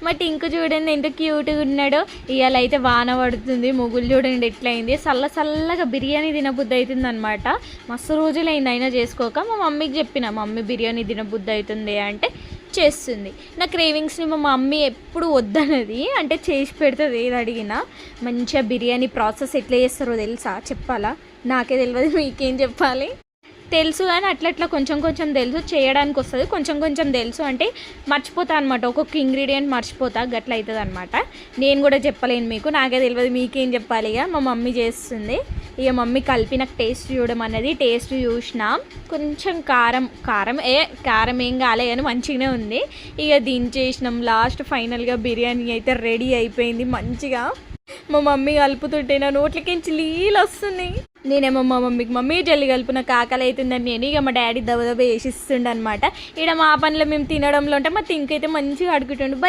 మా టింకు చూడండి ఎంత క్యూట్గా ఉన్నాడో. ఇవాళ అయితే వాన పడుతుంది, ముగ్గులు చూడండి ఎట్లయింది. చల్లగా బిర్యానీ తినబుద్ధి అవుతుంది అనమాట. మస్తు రోజులైంది అయినా చేసుకోక. మా మమ్మీకి చెప్పిన, మమ్మీ బిర్యానీ తినబుద్ధి అవుతుంది అంటే చేస్తుంది. నా క్రేవింగ్స్ని మా మమ్మీ ఎప్పుడు వద్దనది, అంటే చేసి పెడుతుంది ఏది అడిగినా. మంచిగా బిర్యానీ ప్రాసెస్ ఎట్లా చేస్తారో తెలుసా? చెప్పాలా? నాకే తెలియదు, మీకేం చెప్పాలి? తెలుసు కానీ అట్లా కొంచెం తెలుసు, చేయడానికి వస్తుంది. కొంచెం తెలుసు అంటే మర్చిపోతా అనమాట, ఒక్కొక్క ఇంగ్రీడియంట్ మర్చిపోతా, గట్ల అవుతుంది అనమాట. నేను కూడా చెప్పలేను మీకు, నాకే తెలియదు, మీకేం చెప్పాలి? ఇక మా మమ్మీ చేస్తుంది. ఇక మమ్మీ కలిపి నాకు టేస్ట్ చూడమన్నది. టేస్ట్ చూసిన కొంచెం కారం ఏం కాలే కానీ మంచిగానే ఉంది. ఇక దించేసినాం. లాస్ట్ ఫైనల్గా బిర్యానీ అయితే రెడీ అయిపోయింది మంచిగా. మా మమ్మీ కలుపుతుంటే నా నోట్లకించి నీళ్ళు వస్తున్నాయి. నేనేమో మా మమ్మీకి, మమ్మీ జల్లి కలుపు నాకు ఆకలి అవుతుందని నేను. ఇక మా డాడీ దబదబ వేసిస్తుండ అనమాట. ఇక్కడ మా పనిలో మేము తినడంలో ఉంటే మా టింక్ అయితే మంచిగా అడుగుతుండు. బై